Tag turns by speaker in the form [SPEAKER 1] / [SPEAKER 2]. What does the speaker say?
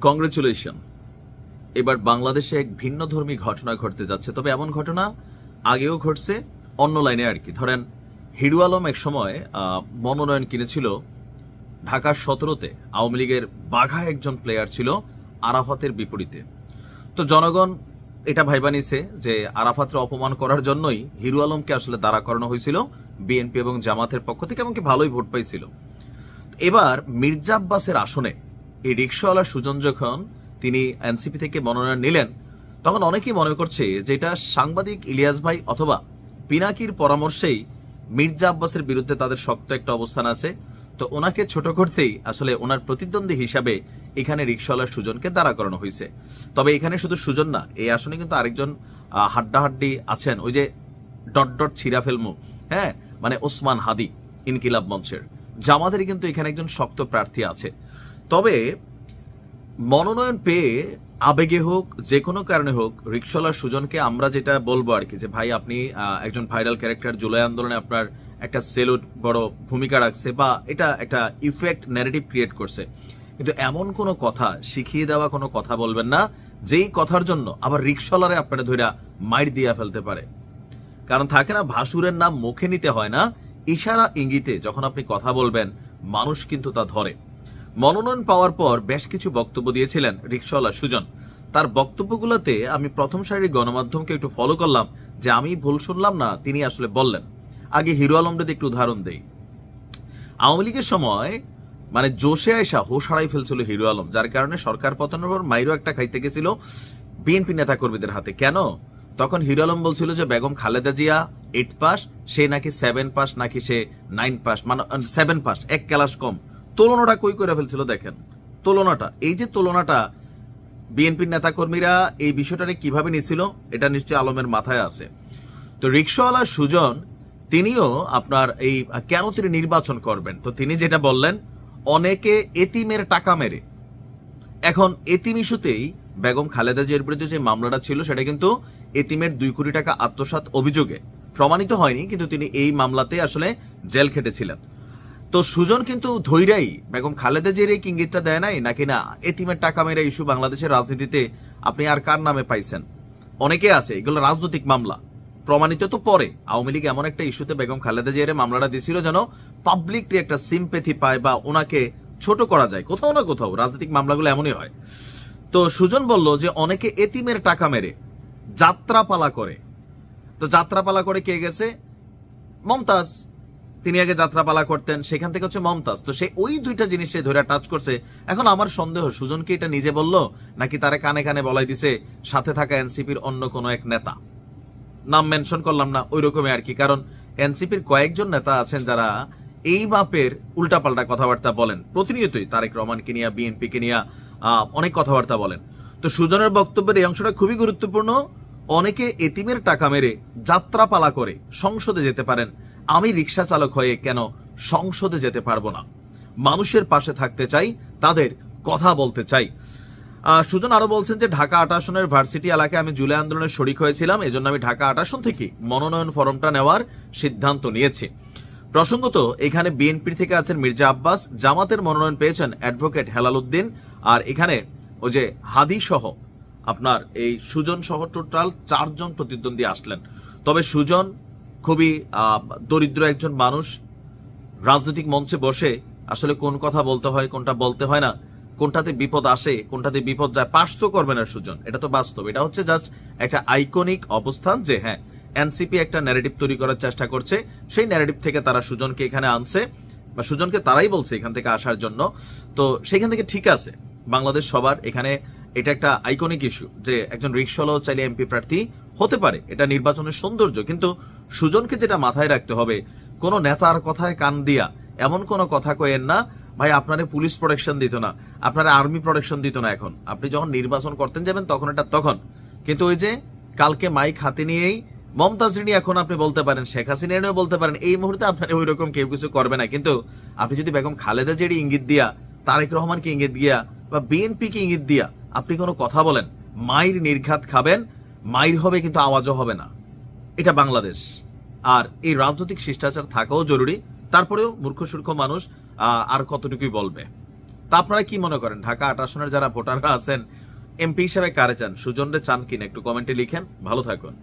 [SPEAKER 1] Congratulation. এবার বাংলাদেশে এক ভিন্নধর্মী ঘটনা ঘটতে যাচ্ছে, তবে এমন ঘটনা আগেও ঘটছে অন্য লাইনে আর কি। ধরেন হিরু আলম এক সময় মনোনয়ন কিনেছিল ঢাকার 17-তে, আওয়ামী লীগের বাঘা একজন প্লেয়ার ছিল আরাফাতের বিপরীতে। তো জনগণ এটা ভাইবা নিছে যে আরাফাতকে অপমান করার জন্যই হিরু আলমকে আসলে দাঁড়া করানো হয়েছিল বিএনপি এবং জামাতের পক্ষ থেকে, এমনকি ভালোই ভোট পাইছিল। এবার মির্জা আব্বাসের আসনে এই রিকশাওয়ালা সুজন যখন তিনি এনসিপি থেকে মনোনয়ন নিলেন, তখন অনেকেই মনে করছে যে এটা সাংবাদিক ইলিয়াস ভাই অথবা পিনাকির পরামর্শেই মির্জা আব্বাসের বিরুদ্ধে তাদের শক্ত একটা অবস্থান আছে। তো ওনাকে ছোট করতেই আসলে ওনার প্রতিদ্বন্দ্বী হিসাবে এখানে রিকশাওয়ালা সুজনকে দাঁড়া করানো হয়েছে। তবে এখানে শুধু সুজন না, এই আসনে কিন্তু আরেকজন হাড্ডাহাড্ডি আছেন, ওই যে ডট ডট ছিঁড়া ফেলমু, হ্যাঁ, মানে ওসমান হাদি ইনকিলাব মঞ্চের। জামাতেরই কিন্তু এখানে একজন শক্ত প্রার্থী আছে। তবে মনোনয়ন পেয়ে আবেগে হোক যে কোনো কারণে হোক রিকশাওয়ালা সুজনকে আমরা যেটা বলবো আর কি, যে ভাই আপনি একজন ভাইরাল ক্যারেক্টার, জুলাই আন্দোলনে আপনার একটা সেলুট বড় ভূমিকা রাখছে বা এটা একটা ইফেক্ট ন্যারেটিভ ক্রিয়েট করছে, কিন্তু এমন কোনো কথা শিখিয়ে দেওয়া কোনো কথা বলবেন না যেই কথার জন্য আবার রিকশাওয়ালারে আপনারা ধইরা মাইর দিয়া ফেলতে পারে। কারণ থাকে না, ভাসুরের নাম মুখে নিতে হয় না, ইশারা ইঙ্গিতে যখন আপনি কথা বলবেন মানুষ কিন্তু তা ধরে। মনোনয়ন পাওয়ার পর বেশ কিছু বক্তব্য দিয়েছিলেন রিকশাওয়ালা সুজন। তার বক্তব্যগুলোতে আমি প্রথম সারির গণমাধ্যমকে একটু ফলো করলাম যে আমি ভুল শুনলাম না, তিনি আসলে বললেন। আগে হিরো আলমদের একটু উদাহরণ দেই। আওয়ামী লীগের সময় মানে জোশে আয়সা হোশ হারাই ফেলছিল হিরো আলম, যার কারণে সরকার পতনের পর মাইরও একটা খাইতে গেছিল বিএনপি নেতা কর্মীদের হাতে। কেন? তখন হিরো আলম বলছিল যে বেগম খালেদা জিয়া 8 পাস, সে নাকি 7 পাস, নাকি সে 9 পাস, মানে 7 পাস, এক ক্লাস কম। তুলনাটা কই করে ফেলছিল দেখেন, তুলনাটা, এই যে তুলনাটা বিএনপির নেতা কর্মীরা এই বিষয়টাকে কিভাবে নিছিল এটা নিশ্চয়ই আলমের মাথায় আছে। তো রিকশাওয়ালা সুজন তিনিও আপনার এই কেন তিনি নির্বাচন করবেন, তো তিনি যেটা বললেন, অনেকে এতিমের টাকা মেরে। এখন এতিম ইস্যুতেই বেগম খালেদা জিয়ার বিরুদ্ধে যে মামলাটা ছিল সেটা কিন্তু এতিমের 2 কোটি টাকা আত্মসাৎ অভিযোগে প্রমাণিত হয়নি, কিন্তু তিনি এই মামলাতে আসলে জেল খেটেছিলেন। তো সুজন কিন্তু ধৈরাই বেগম খালেদা জিয়ার এই ইঙ্গিতটা দেয় নাই নাকি না এতিমের টাকা মেরে ইস্যু বাংলাদেশের রাজনীতিতে আপনি আর কার নামে পাইছেন? অনেকে আছে, এগুলো রাজনৈতিক মামলা প্রমাণিত তো পরে। আওয়ামী লীগ এমন একটা ইস্যুতে বেগম খালেদা জিয়ার মামলাটা দিছিল যেন পাবলিকলি একটা সিম্পেথি পায় বা ওনাকে ছোট করা যায় কোথাও না কোথাও। রাজনৈতিক মামলাগুলো এমনই হয়। তো সুজন বলল যে অনেকে এতিমের টাকা মেরে যাত্রাপালা করে। তো যাত্রাপালা করে কে গেছে? মমতাজ। তিনি আগে যাত্রাপালা করতেন, সেখান থেকে হচ্ছে মমতাজ। তো সে ওই দুইটা জিনিসে ধরে টাচ করছে। এখন আমার সন্দেহ সুজন কি এটা নিজে বলল নাকি তারে কানে কানে বলাই দিছে সাথে থাকা এনসিপির অন্য কোনো এক নেতা, নাম মেনশন করলাম না, ওই রকমই আর কি। কারণ এনসিপির কয়েকজন নেতা আছেন যারা এই মাপের উল্টাপাল্টা কথাবার্তা বলেন প্রতিনিয়তই, তারেক রহমানকে নিয়ে, বিএনপিকে নিয়ে অনেক কথাবার্তা বলেন। তো সুজনের বক্তব্যের এই অংশটা খুবই গুরুত্বপূর্ণ। অনেকে এতিমের টাকা মেরে যাত্রাপালা করে সংসদে যেতে পারেন, আমি রিক্সা চালক হয়ে কেন সংসদে যেতে পারবো না? মানুষের পাশে থাকতে চাই, তাদের কথা বলতে চাই। সুজন আরো বলছেন যে ঢাকা 8 আসনের ভার্সিটি এলাকায় আমি জুলাই আন্দোলনের শরিক হয়েছিলাম, এজন্য আমি ঢাকা 8 আসন থেকে মনোনয়ন ফরমটা নেওয়ার সিদ্ধান্ত নিয়েছি। প্রসঙ্গত এখানে বিএনপি থেকে আছেন মির্জা আব্বাস, জামাতের মনোনয়ন পেয়েছেন অ্যাডভোকেট হেলাল উদ্দিন, আর এখানে ওই যে হাদি সহ আপনার এই সুজন সহ টোটাল 4 জন প্রতিদ্বন্দ্বী আসলেন। তবে সুজন খুবই দরিদ্র একজন মানুষ, রাজনৈতিক মঞ্চে বসে আসলে কোন কথা বলতে হয় কোনটা বলতে হয় না, কোনটাতে বিপদ আসে কোনটাতে বিপদ যায়, পাস তো করবে না সুজন, এটা তো বাস্তব। এটা হচ্ছে জাস্ট একটা আইকনিক অবস্থান যে হ্যাঁ এনসিপি একটা ন্যারেটিভ তৈরি করার চেষ্টা করছে, সেই ন্যারেটিভ থেকে তারা সুজনকে এখানে আনছে বা সুজনকে তারাই বলছে এখান থেকে আসার জন্য। তো সেখান থেকে ঠিক আছে, বাংলাদেশ সবার, এখানে এটা একটা আইকনিক ইস্যু যে একজন রিকশাওয়ালাও চাইলে এমপি প্রার্থী হতে পারে, এটা নির্বাচনের সৌন্দর্য। কিন্তু সুজনকে যেটা মাথায় রাখতে হবে, কোন নেতার কথায় কান দিয়া এমন কোন কথা কয়েন না, ভাই আপনারে পুলিশ প্রোটেকশন দিত না, আপনারা আর্মি প্রোটেকশন দিত না। এখন আপনি যখন নির্বাচন করতেন যাবেন তখন এটা তখন, কিন্তু ওই যে কালকে মাইক হাতে নিয়েই মমতাজ রিনি এখন আপনি বলতে পারেন, শেখ হাসিনা নিয়েও বলতে পারেন, এই মুহূর্তে আপনার ওই রকম কেউ কিছু করবে না। কিন্তু আপনি যদি বেগম খালেদা জিয়ার ইঙ্গিত দিয়া, তারেক রহমানকে ইঙ্গিত দিয়া বা বিএনপিকে ইঙ্গিত দিয়া আপনি কোনো কথা বলেন, মাইর নির্ঘাত খাবেন, মাইর হবে কিন্তু আওয়াজও হবে না। এটা বাংলাদেশ। আর এই রাজনৈতিক শিষ্টাচার থাকাও জরুরি। তারপরেও মূর্খ সূর্খ মানুষ আর কতটুকুই বলবে। তা আপনারা কি মনে করেন, ঢাকা ৮ আসনের যারা ভোটাররা আছেন এমপি হিসেবে কারে চান? সুজনরে চান কিনা একটু কমেন্টে লিখেন। ভালো থাকুন।